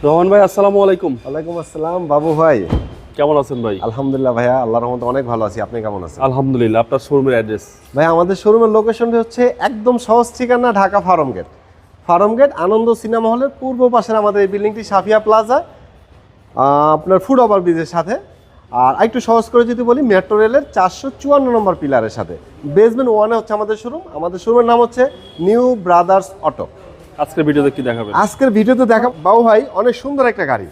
রহমান ভাই, আসসালামু আলাইকুম। ওয়ালাইকুম আসসালাম বাবু ভাই। কেমন আছেন ভাই? আলহামদুলিল্লাহ ভাইয়া, আল্লাহর রহমতে অনেক ভালো আছি। আপনি কেমন আছেন? আলহামদুলিল্লাহ। আপনার শোরুমের অ্যাড্রেস? ভাই আমাদের শোরুমের লোকেশনটি হচ্ছে একদম সহজ ঠিকানা, Dhaka Farmgate. Farmgate Ananda cinema হলের পূর্ব পাশের আমাদের এই বিল্ডিংটি সাফিয়া প্লাজা, আপনার ফুড ওভার ব্রিজের সাথে। আর একটু সহজ করে যদি বলি, মেট্রো রেলের 454 নম্বর পিলারের সাথে বেসমেন্ট 1-এ হচ্ছে আমাদের শোরুম। আমাদের শোরুমের নাম হচ্ছে নিউ ব্রাদার্স অটো। আজকের ভিডিওতে কি দেখাবেন? আজকের ভিডিওতে দেখা বাবু ভাই অনেক সুন্দর একটা গাড়ি,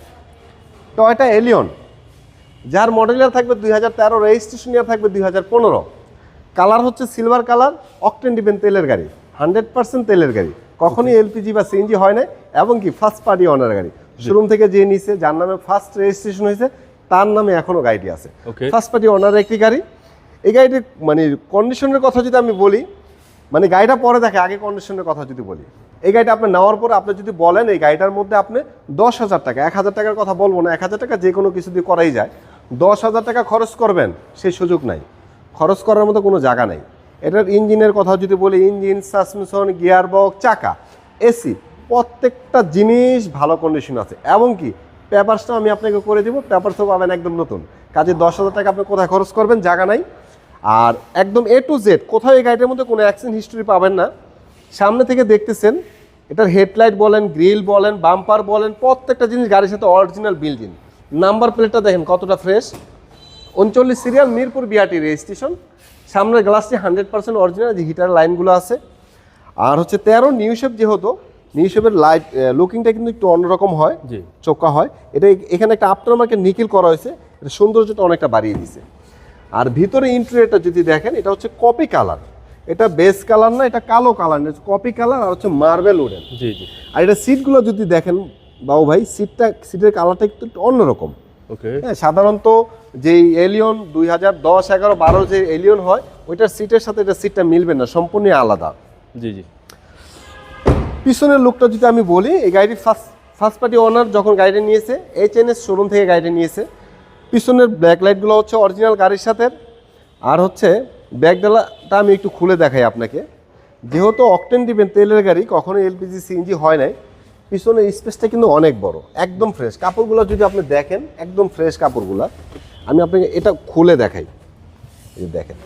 টয়োটা এলিয়ন, যার মডেল ইয়ার থাকবে 2013, রেজিস্ট্রেশন ইয়ার থাকবে 2015। কালার হচ্ছে সিলভার কালার, অকটেন ডিপেন তেলের গাড়ি, 100% তেলের গাড়ি, কখনই এলপিজি বা সিএনজি হয় না। এবং কি ফার্স্ট পার্টি ওনার গাড়ি, শোরুম থেকে যে নিছে, যার নামে ফার্স্ট রেজিস্ট্রেশন হয়েছে, তার নামে এখনো গাড়িটি আছে। ফার্স্ট পার্টি ওনার একটি গাড়ি। এই গাড়িটির মানে কন্ডিশনের কথা যদি আমি বলি, মানে গাড়িটা পরে দেখে, আগে কন্ডিশনের কথা যদি বলি, এই গাড়িটা আপনি নেওয়ার পর আপনি যদি বলেন এই গাড়িটার মধ্যে আপনি 10,000 টাকা, 1,000 টাকার কথা বলবো না, 1,000 টাকা যে কোনো কিছু দিয়ে করাই যায়, 10,000 টাকা খরচ করবেন সেই সুযোগ নাই, খরচ করার মতো কোনো জায়গা নাই। এটার ইঞ্জিনের কথা যদি বলি, ইঞ্জিন, সাসপেনশন, গিয়ার বক্স, চাকা, এসি, প্রত্যেকটা জিনিস ভালো কন্ডিশন আছে। এবং কি পেপারসটাও আমি আপনাকে করে দিব, পেপারসও পাবেন একদম নতুন। কাজে 10,000 টাকা আপনি কোথায় খরচ করবেন, জায়গা নাই। আর একদম এ টু জেড কোথাও এই গাড়িটার মধ্যে কোনো অ্যাক্সিডেন্ট হিস্ট্রি পাবেন না। সামনে থেকে দেখতেছেন, এটার হেডলাইট বলেন, গ্রিল বলেন, বাম্পার বলেন, প্রত্যেকটা জিনিস গাড়ির সাথে অরিজিনাল বিল্ড ইন। নাম্বার প্লেটটা দেখেন কতটা fresh, 39 serial, Mirpur BRT registration. সামনের গ্লাসটি 100% অরিজিনাল, যে হিটার লাইনগুলো আছে। আর হচ্ছে 13 নিউ শেপ, যেহেতু নিউ শেপের লাইট লুকিংটা কিন্তু একটু অন্যরকম হয়, চোখা হয়। এটা এখানে একটা আফটার মার্কেট নিকেল করা হয়েছে, এটা সৌন্দর্যটা অনেকটা বাড়িয়ে দিয়েছে। আর ভিতরে ইন্টেরিয়রটা যদি দেখেন, এটা হচ্ছে কপি কালার, এটা বেস কালার না, এটা কালো কালার, কপি কালার, আর হচ্ছে মার্বেল উডেন। আর এটা সিটগুলো যদি দেখেন বাবু ভাই, সিটের কালারটা একটু অন্যরকম। হ্যাঁ, সাধারণত যেই এলিয়ন 2010, 11, 12 যে এলিয়ন হয়, ওইটার সিটের সাথে এটা সিটটা মিলবে না, সম্পূর্ণ আলাদা। পিছনের লুকটা যদি আমি বলি, এই গাড়ির ফার্স্ট পার্টি ওনার যখন গাড়িটা নিয়েছে, এইচএনএস শোরুম থেকে গাড়িটা নিয়েছে। পিছনের ব্যাক লাইটগুলো হচ্ছে অরিজিনাল গাড়ির সাথে। আর হচ্ছে ব্যাকডালাটা আমি একটু খুলে দেখাই আপনাকে। যেহেতু অকটেন দিবেন তেলের গাড়ি, কখনো এলপিজি সিএনজি হয় নাই, পিছনের স্পেসটা কিন্তু অনেক বড়, একদম ফ্রেশ। কাপড়গুলো যদি আপনি দেখেন, একদম ফ্রেশ কাপড়গুলো। আমি আপনাকে এটা খুলে দেখাই, দেখেন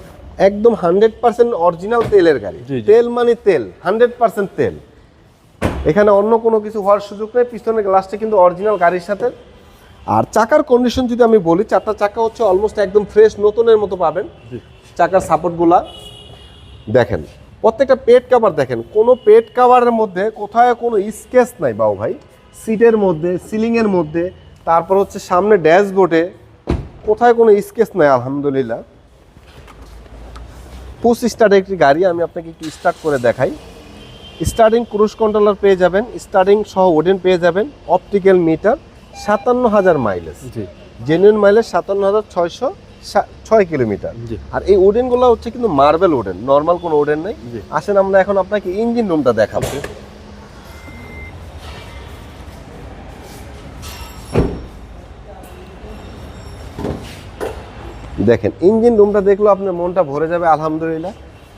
একদম 100% অরিজিনাল তেলের গাড়ি। তেল মানে তেল, 100% তেল, এখানে অন্য কোনো কিছু হওয়ার সুযোগ নেই। পিছনের গ্লাসটা কিন্তু অরিজিনাল গাড়ির সাথে। আর চাকার কন্ডিশন যদি আমি বলি, চারটা চাকা হচ্ছে অলমোস্ট একদম ফ্রেশ, নতুনের মতো পাবেন। চাকার সাপোর্টগুলা দেখেন, প্রত্যেকটা পেট কাভার দেখেন, কোনো পেট কাভারের মধ্যে কোথায় কোনো স্কেচ নাই বাবু ভাই। সিটের মধ্যে, সিলিংয়ের মধ্যে, তারপর হচ্ছে সামনে ড্যাশবোর্ডে কোথায় কোনো স্কেচ নাই, আলহামদুলিল্লাহ। পুশ স্টার্ট একটি গাড়ি, আমি আপনাকে একটু স্টার্ট করে দেখাই। স্টার্টিং ক্রুজ কন্ট্রোলার পেয়ে যাবেন, স্টার্টিং সহ ওডেন পেয়ে যাবেন, optical meter, 57,000 mileage, genuine mileage 57,606 kilometre. আর এই ওডেনগুলো হচ্ছে কিন্তু মার্বেল ওডেন, নর্মাল কোনো ওডেন নেই। আসেন আমরা এখন আপনাকে ইঞ্জিন রুমটা দেখাবো। দেখেন ইঞ্জিন রুমটা দেখলেও আপনার মনটা ভরে যাবে, আলহামদুলিল্লাহ।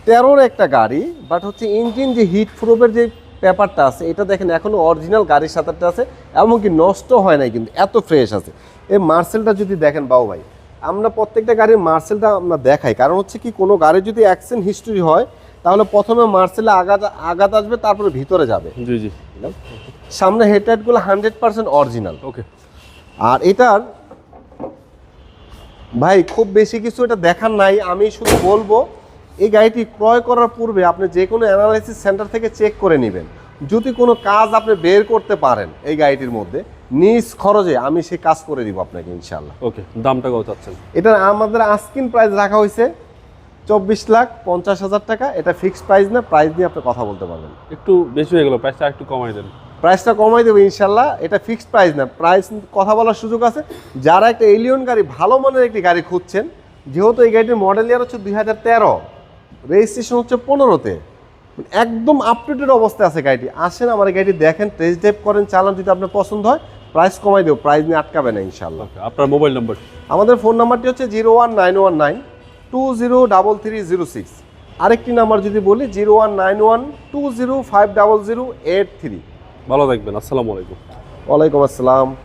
13 একটা গাড়ি, বাট হচ্ছে ইঞ্জিন যে হিট প্রুফের যে পেপারটা আছে, এটা দেখেন এখনো অরিজিনাল গাড়ির সাথে আছে, এমনকি নষ্ট হয় নাই, কিন্তু এত ফ্রেশ আছে। এই মার্সেলটা যদি দেখেন বাবু ভাই, আমরা প্রত্যেকটা গাড়ির মার্সেলটা আমরা দেখাই, কারণ হচ্ছে কি কোনো গাড়ি যদি অ্যাক্সিডেন্ট হিস্ট্রি হয়, তাহলে প্রথমে মার্সেলে আঘাত আসবে, তারপরে ভিতরে যাবে। সামনে হেডলাইটগুলো 100% অরিজিনাল। আর এটার ভাই খুব বেশি কিছু এটা দেখার নাই, আমি শুধু বলবো এই গাড়িটি ক্রয় করার পূর্বে আপনি যে কোনো অ্যানালাইসিস সেন্টার থেকে চেক করে নেবেন। যদি কোনো কাজ আপনি বের করতে পারেন এই গাড়িটির মধ্যে, নিজ খরচে আমি সেই কাজ করে দিব আপনাকে ইনশাআল্লাহ। দামটা কত চাচ্ছেন? এটা আমাদের আস্কিং প্রাইস রাখা হয়েছে 24,50,000 টাকা। এটা ফিক্সড প্রাইস না, প্রাইস নিয়ে আপনি কথা বলতে পারবেন। একটু বেশি হয়ে গেল, প্রাইসটা একটু কমাই দেন। প্রাইসটা কমাই দেবো ইনশাল্লাহ, এটা ফিক্সড প্রাইস না, প্রাইস কথা বলার সুযোগ আছে। যারা একটা এলিয়ন গাড়ি, ভালো মানের একটি গাড়ি খুঁজছেন, যেহেতু এই গাড়িটির মডেল ইয়ার হচ্ছে 2013, রেজিস্ট্রেশন হচ্ছে 15-তে, একদম আপডেটেড অবস্থায় আছে গাড়িটি। আসেন আমার গাড়িটি দেখেন, টেস্ট ড্রাইভ করেন, চালান, যদি আপনার পছন্দ হয় প্রাইস কমাই দেবো, প্রাইস নিয়ে আটকাবে না ইনশাল্লাহ। আপনার মোবাইল নাম্বার? আমাদের ফোন নাম্বারটি হচ্ছে 01919203306। আরেকটি নাম্বার যদি বলি 0191205008 3। ভালো থাকবেন, আসসালামু আলাইকুম। ওয়ালাইকুম আসসালাম।